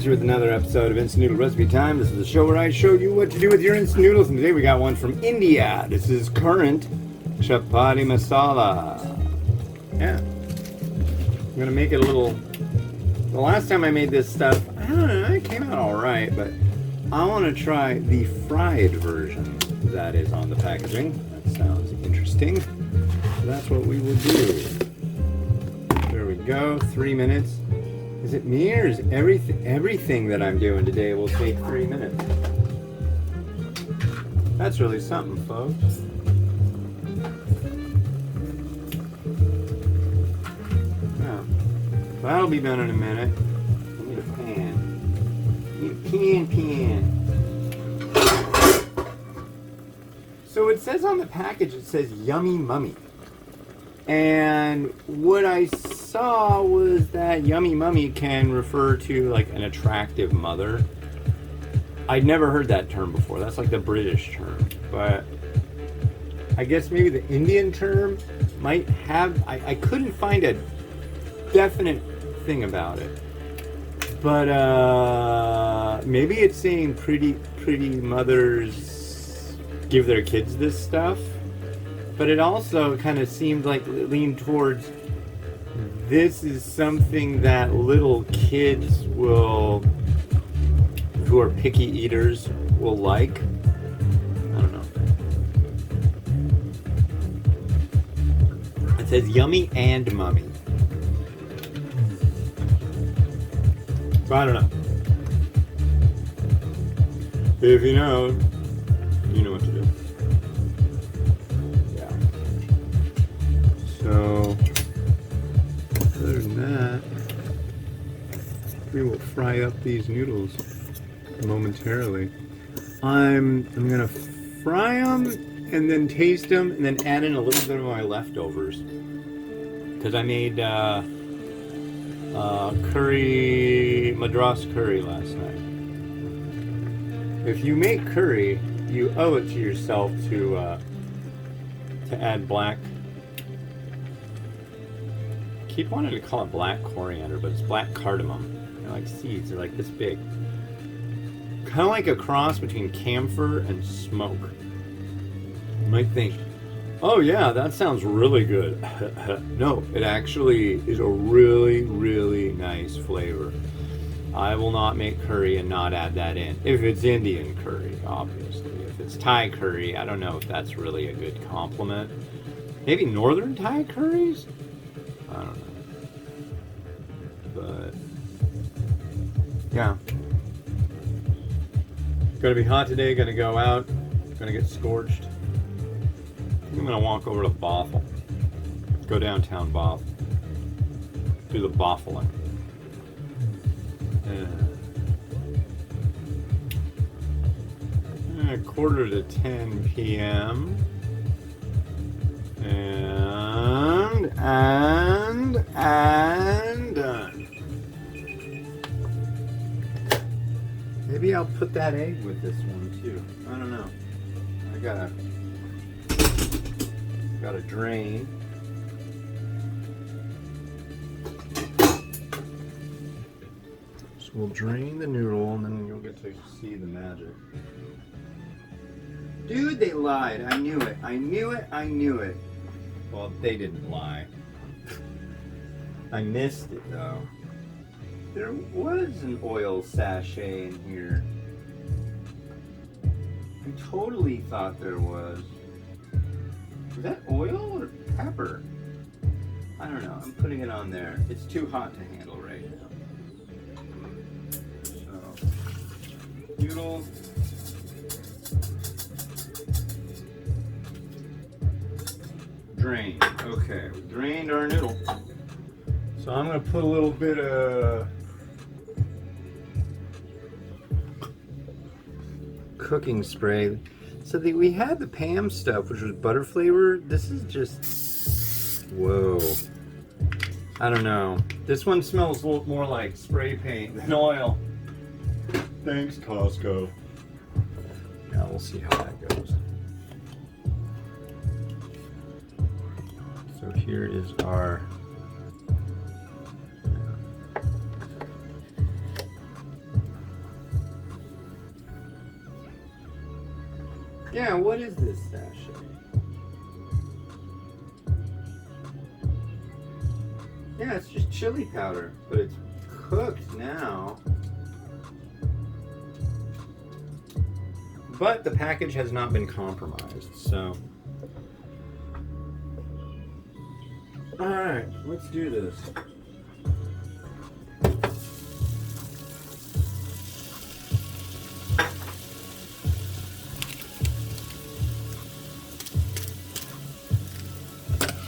here with another episode of Instant Noodle Recipe Time. This is the show where I show you what to do with your instant noodles, and today we got one from India. This is current Chapati Masala. Yeah. I'm gonna make it a little... The last time I made this stuff, I don't know, it came out alright, but I want to try the fried version that is on the packaging. That sounds interesting. So that's what we will do. There we go, 3 minutes. Is it me, or is everything that I'm doing today will take 3 minutes? That's really something, folks. Yeah. That'll be done in a minute. I need a pan. I need a pan. So it says on the package, it says Yummy Mummy. And what I saw was that Yummy Mummy can refer to like an attractive mother. I'd never heard that term before. That's like the British term. But I guess maybe the Indian term might have... I couldn't find a definite thing about it. But maybe it's saying pretty mothers give their kids this stuff. But it also kind of seemed like it leaned towards this is something that little kids will, who are picky eaters, will like. I don't know. It says Yummy and Mummy. So I don't know. If you know what to do. So, other than that, we will fry up these noodles momentarily. I'm gonna fry them and then taste them and then add in a little bit of my leftovers. Because I made curry, Madras curry last night. If you make curry, you owe it to yourself to add black. I keep wanting to call it black coriander, but it's black cardamom. They're like seeds, they're like this big. Kind of like a cross between camphor and smoke. You might think, oh yeah, that sounds really good. No, it actually is a really, really nice flavor. I will not make curry and not add that in. If it's Indian curry, obviously. If it's Thai curry, I don't know if that's really a good compliment. Maybe northern Thai curries? I don't know. But yeah, gonna be hot today, gonna go out, gonna get scorched. I'm gonna walk over to Bothell, go downtown Bothell, do the Bothling. And 9:45 p.m. And done. Maybe I'll put that egg with this one too. I don't know. I gotta drain. So we'll drain the noodle and then you'll get to see the magic. Dude, they lied. I knew it. I knew it. Well, they didn't lie. I missed it though. There was an oil sachet in here. I totally thought there was. Is that oil or pepper? I don't know. I'm putting it on there. It's too hot to handle right now. So, noodle. Drain. Okay, we drained our noodle. So I'm going to put a little bit of cooking spray. So we had the Pam stuff, which was butter flavor. This is just, whoa. I don't know. This one smells a little more like spray paint than oil. Thanks, Costco. Now we'll see how that goes. So here is our Yeah, what is this sachet? Yeah, it's just chili powder, but it's cooked now. But the package has not been compromised, so. Alright, let's do this.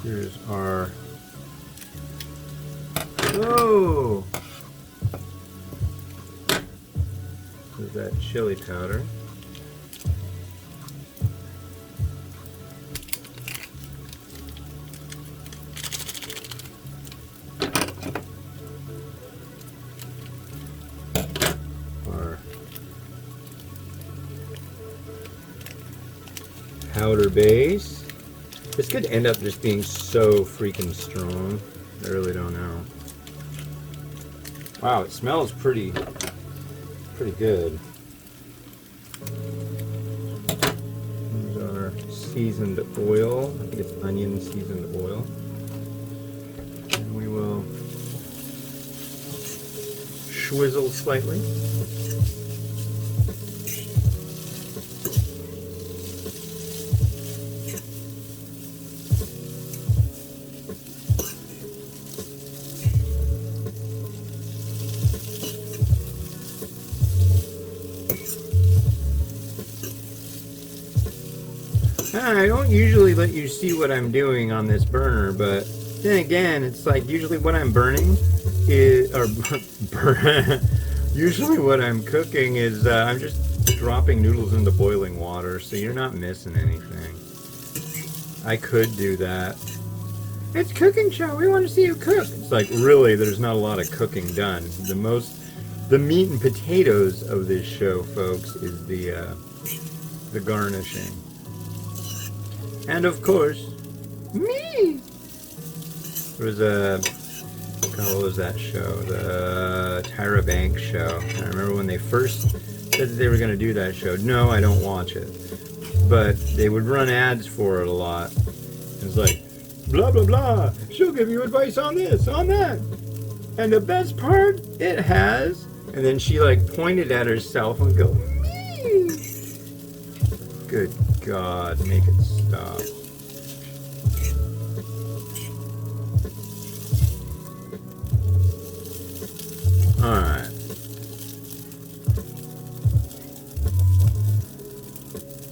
Here's our. Oh! There's that chili powder. Our powder base. This could end up just being so freaking strong. I really don't know. Wow, it smells pretty good. These are seasoned oil. I think it's onion seasoned oil. And we will swizzle slightly. I don't usually let you see what I'm doing on this burner, but then again, it's like usually what I'm burning is, or usually what I'm cooking is I'm just dropping noodles into boiling water, so you're not missing anything. I could do that. It's cooking show. We want to see you cook. It's like really, there's not a lot of cooking done. The meat and potatoes of this show, folks, is the garnishing. And of course, me! There was what was that show? The Tyra Banks show. I remember when they first said that they were going to do that show. No, I don't watch it. But they would run ads for it a lot. It was like, blah, blah, blah. She'll give you advice on this, on that. And the best part, it has. And then she like pointed at herself and go, me! Good God, make it stop. Alright.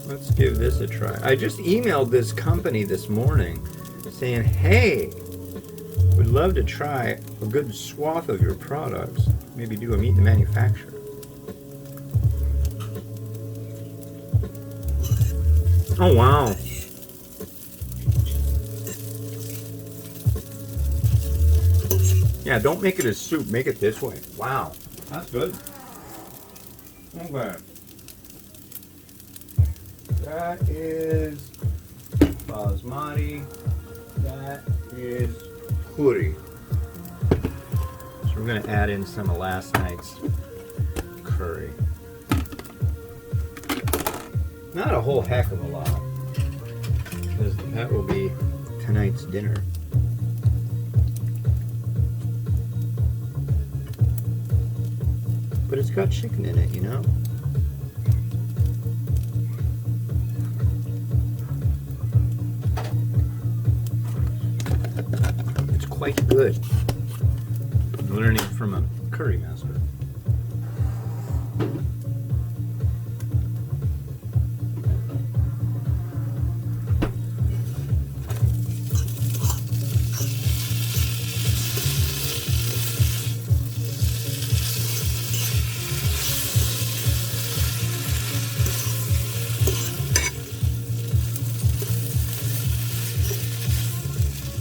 Let's give this a try. I just emailed this company this morning saying, hey, would love to try a good swath of your products. Maybe do a meet the manufacturer. Oh, wow. Yeah, don't make it a soup. Make it this way. Wow. That's good. Okay. That is basmati. That is puri. So we're going to add in some of last night's curry. Not a whole heck of a lot, because that will be tonight's dinner. But it's got chicken in it, you know? It's quite good. I'm learning from a curry master.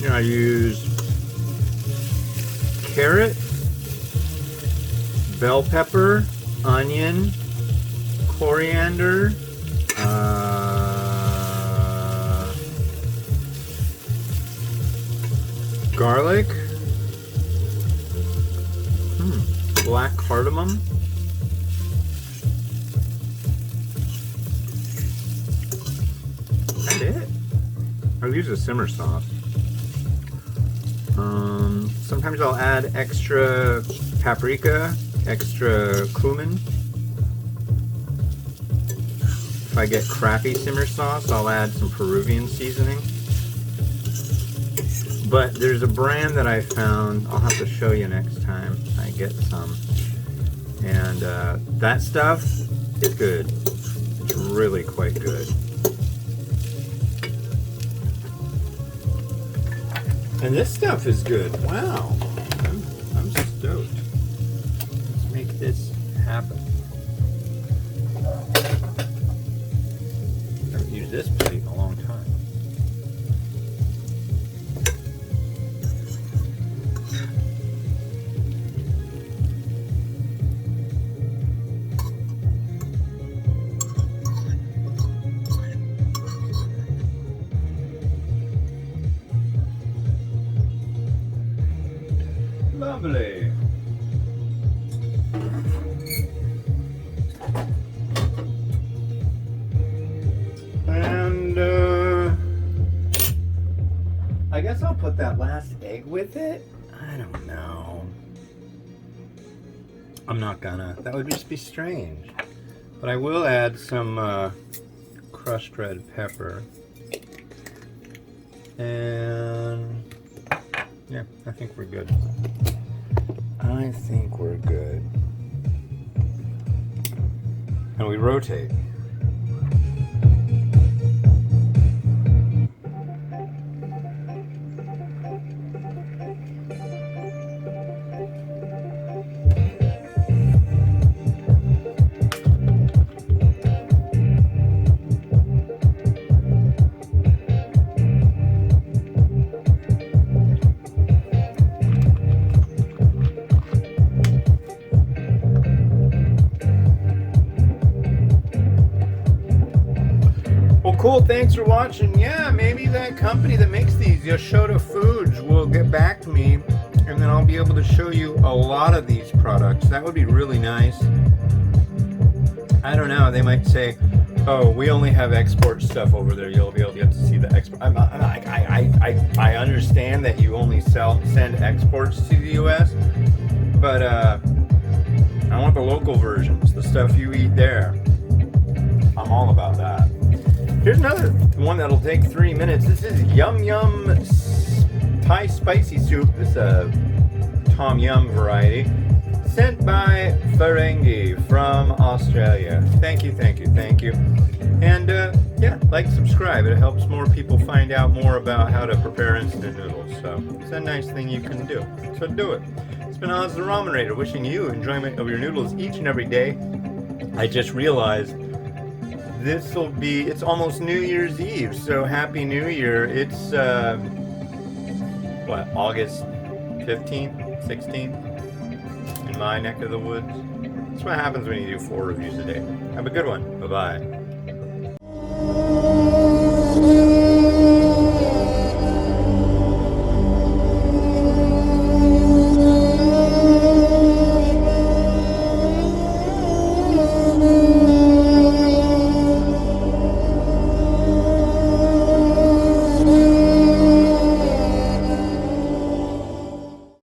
I use carrot, bell pepper, onion, coriander, garlic, black cardamom, use a simmer sauce. Sometimes I'll add extra paprika, extra cumin. If I get crappy simmer sauce, I'll add some Peruvian seasoning. But there's a brand that I found, I'll have to show you next time I get some. And that stuff is good. It's really quite good. And this stuff is good. Wow. I'm stoked. Let's make this happen. I haven't used this plate in a long time. Lovely. And I guess I'll put that last egg with it. I don't know. I'm not gonna. That would just be strange. But I will add some crushed red pepper. And yeah, I think we're good. I think we're good. And we rotate. Cool, thanks for watching. Yeah, maybe that company that makes these, Yashoda Foods, will get back to me, and then I'll be able to show you a lot of these products. That would be really nice. I don't know, they might say, oh, we only have export stuff over there. You'll be able to get to see the export. I understand that you only send exports to the US, but I want the local versions, the stuff you eat there. I'm all about that. Here's another one that'll take 3 minutes. This is Yum Yum Thai Spicy Soup. This is a Tom Yum variety. Sent by Ferengi from Australia. Thank you, thank you, thank you. And yeah, like, subscribe. It helps more people find out more about how to prepare instant noodles. So it's a nice thing you can do. So do it. It's been Oz the Ramenator, wishing you enjoyment of your noodles each and every day. I just realized it's almost New Year's Eve, so Happy New Year. It's, August 15th, 16th, in my neck of the woods. That's what happens when you do 4 reviews a day. Have a good one. Bye-bye.